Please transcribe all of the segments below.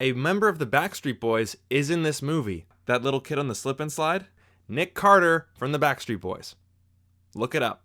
A member of the Backstreet Boys is in this movie. That little kid on the slip and slide? Nick Carter from the Backstreet Boys. Look it up.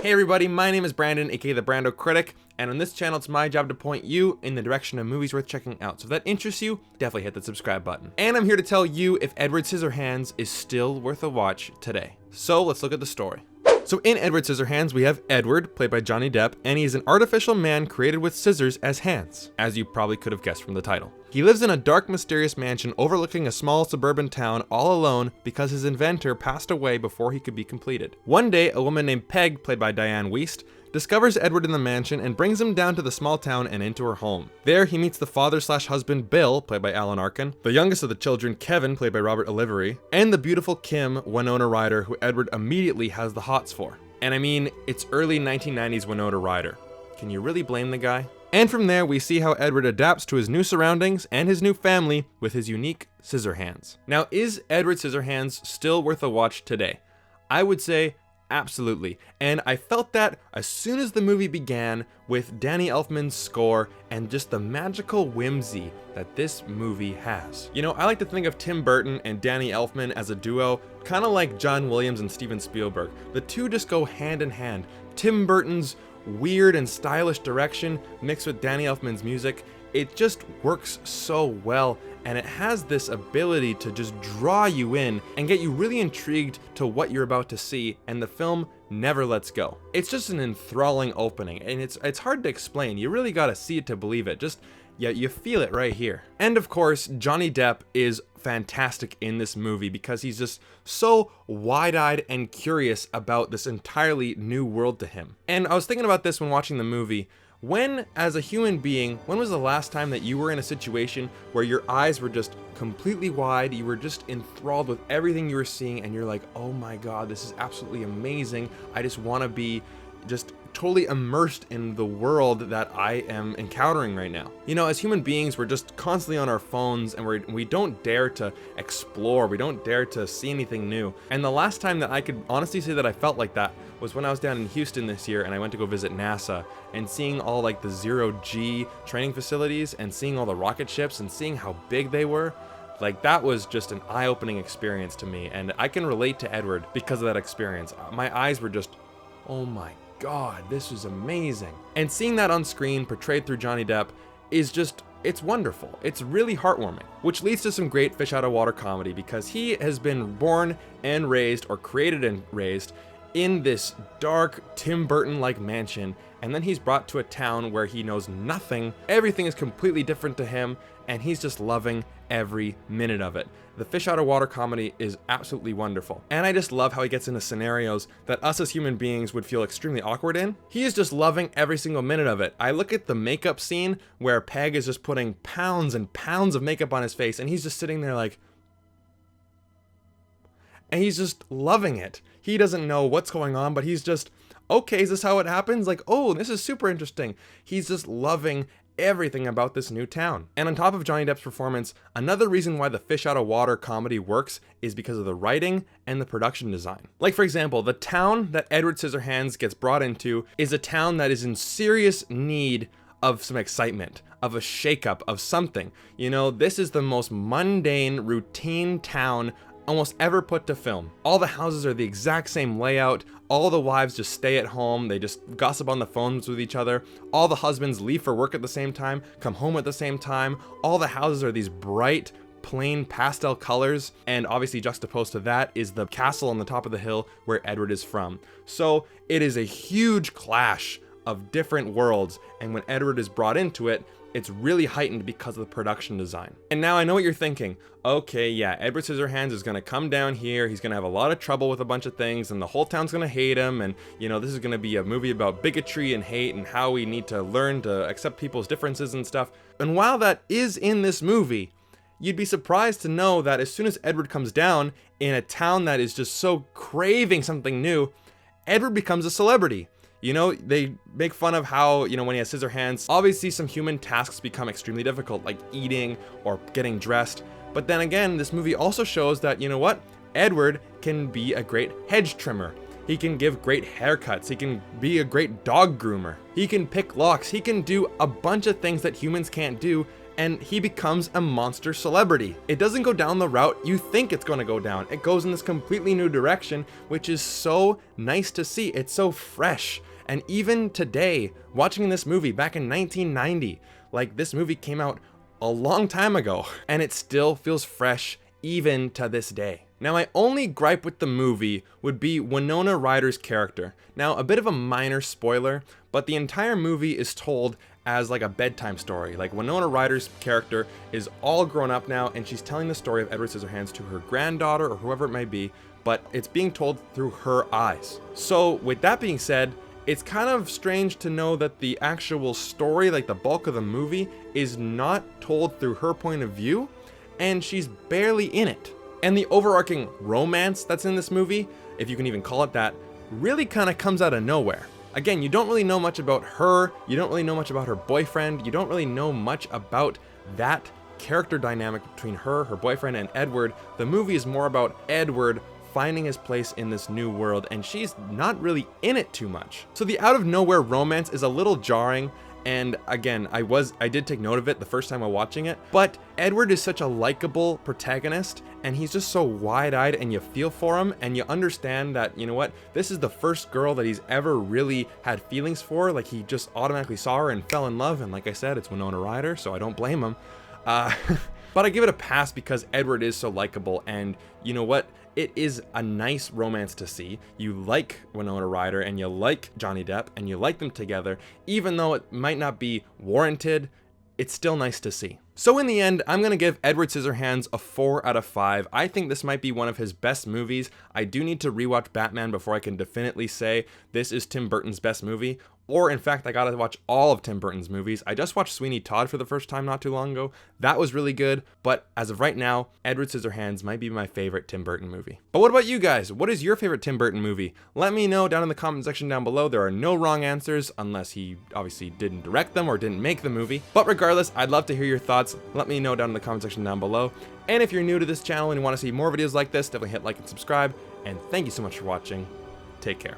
Hey everybody, my name is Brandon, aka the BrandoCritic, and on this channel it's my job to point you in the direction of movies worth checking out. So if that interests you, definitely hit the subscribe button. And I'm here to tell you if Edward Scissorhands is still worth a watch today. So let's look at the story. So in Edward Scissorhands, we have Edward, played by Johnny Depp, and he is an artificial man created with scissors as hands, as you probably could have guessed from the title. He lives in a dark, mysterious mansion overlooking a small suburban town all alone because his inventor passed away before he could be completed. One day, a woman named Peg, played by Diane Wiest, discovers Edward in the mansion and brings him down to the small town and into her home. There, he meets the father/husband Bill, played by Alan Arkin, the youngest of the children Kevin, played by Robert Olivery, and the beautiful Kim, Winona Ryder, who Edward immediately has the hots for. And I mean, it's early 1990s Winona Ryder. Can you really blame the guy? And from there, we see how Edward adapts to his new surroundings and his new family with his unique scissor hands. Now, is Edward Scissorhands still worth a watch today? I would say absolutely. And I felt that as soon as the movie began with Danny Elfman's score and just the magical whimsy that this movie has. You know, I like to think of Tim Burton and Danny Elfman as a duo, kind of like John Williams and Steven Spielberg. The two just go hand in hand. Tim Burton's weird and stylish direction mixed with Danny Elfman's music, it just works so well, and it has this ability to just draw you in and get you really intrigued to what you're about to see, and the film never lets go. It's just an enthralling opening, and it's hard to explain. You really gotta see it to believe it. Yeah, you feel it right here. And of course, Johnny Depp is fantastic in this movie because he's just so wide-eyed and curious about this entirely new world to him. And I was thinking about this when watching the movie. When, as a human being, when was the last time that you were in a situation where your eyes were just completely wide, you were just enthralled with everything you were seeing, and you're like, oh my god, this is absolutely amazing, I just want to be just totally immersed in the world that I am encountering right now. You know, as human beings, we're just constantly on our phones, and we don't dare to explore, we don't dare to see anything new. And the last time that I could honestly say that I felt like that was when I was down in Houston this year and I went to go visit NASA, and seeing all like the zero-G training facilities and seeing all the rocket ships and seeing how big they were. Like, that was just an eye-opening experience to me, and I can relate to Edward because of that experience. My eyes were just, oh my god, this is amazing. And seeing that on screen portrayed through Johnny Depp is just, it's wonderful. It's really heartwarming, which leads to some great fish out of water comedy because he has been born and raised, or created and raised, in this dark Tim Burton-like mansion, and then he's brought to a town where he knows nothing. Everything is completely different to him, and he's just loving every minute of it. The fish out of water comedy is absolutely wonderful. And I just love how he gets into scenarios that us as human beings would feel extremely awkward in. He is just loving every single minute of it. I look at the makeup scene where Peg is just putting pounds and pounds of makeup on his face, and he's just sitting there like, and he's just loving it. He doesn't know what's going on, but he's just, okay, is this how it happens? Like, oh, this is super interesting. He's just loving everything about this new town. And on top of Johnny Depp's performance, another reason why the fish out of water comedy works is because of the writing and the production design. Like, for example, the town that Edward Scissorhands gets brought into is a town that is in serious need of some excitement, of a shakeup, of something. You know, this is the most mundane, routine town almost ever put to film. All the houses are the exact same layout. All the wives just stay at home. They just gossip on the phones with each other. All the husbands leave for work at the same time, come home at the same time. All the houses are these bright, plain pastel colors, and obviously juxtaposed to that is the castle on the top of the hill where Edward is from. So it is a huge clash of different worlds, and when Edward is brought into it, it's really heightened because of the production design. And now I know what you're thinking. Okay, yeah, Edward Scissorhands is gonna come down here, he's gonna have a lot of trouble with a bunch of things, and the whole town's gonna hate him, and you know, this is gonna be a movie about bigotry and hate and how we need to learn to accept people's differences and stuff. And while that is in this movie, you'd be surprised to know that as soon as Edward comes down in a town that is just so craving something new, Edward becomes a celebrity. You know, they make fun of how, you know, when he has scissor hands, obviously some human tasks become extremely difficult, like eating or getting dressed. But then again, this movie also shows that, you know what, Edward can be a great hedge trimmer. He can give great haircuts. He can be a great dog groomer. He can pick locks. He can do a bunch of things that humans can't do, and he becomes a monster celebrity. It doesn't go down the route you think it's going to go down. It goes in this completely new direction, which is so nice to see. It's so fresh. And even today, watching this movie back in 1990, like, this movie came out a long time ago, and it still feels fresh even to this day. Now, my only gripe with the movie would be Winona Ryder's character. Now, a bit of a minor spoiler, but the entire movie is told as like a bedtime story. Like, Winona Ryder's character is all grown up now, and she's telling the story of Edward Scissorhands to her granddaughter or whoever it may be, but it's being told through her eyes. So with that being said, it's kind of strange to know that the actual story, like the bulk of the movie, is not told through her point of view, and she's barely in it. And the overarching romance that's in this movie, if you can even call it that, really kind of comes out of nowhere. Again, you don't really know much about her, you don't really know much about her boyfriend, you don't really know much about that character dynamic between her boyfriend, and Edward. The movie is more about Edward finding his place in this new world, and she's not really in it too much. So the out of nowhere romance is a little jarring, and again, I did take note of it the first time while watching it, but Edward is such a likable protagonist, and he's just so wide-eyed, and you feel for him, and you understand that, you know what, this is the first girl that he's ever really had feelings for. Like, he just automatically saw her and fell in love, and like I said, it's Winona Ryder, so I don't blame him. But I give it a pass because Edward is so likable, and you know what? It is a nice romance to see. You like Winona Ryder, and you like Johnny Depp, and you like them together. Even though it might not be warranted, it's still nice to see. So in the end, I'm going to give Edward Scissorhands a 4 out of 5. I think this might be one of his best movies. I do need to rewatch Batman before I can definitely say this is Tim Burton's best movie. Or in fact, I gotta watch all of Tim Burton's movies. I just watched Sweeney Todd for the first time not too long ago. That was really good, but as of right now, Edward Scissorhands might be my favorite Tim Burton movie. But what about you guys? What is your favorite Tim Burton movie? Let me know down in the comment section down below. There are no wrong answers, unless he obviously didn't direct them or didn't make the movie. But regardless, I'd love to hear your thoughts. Let me know down in the comment section down below. And if you're new to this channel and you want to see more videos like this, definitely hit like and subscribe. And thank you so much for watching. Take care.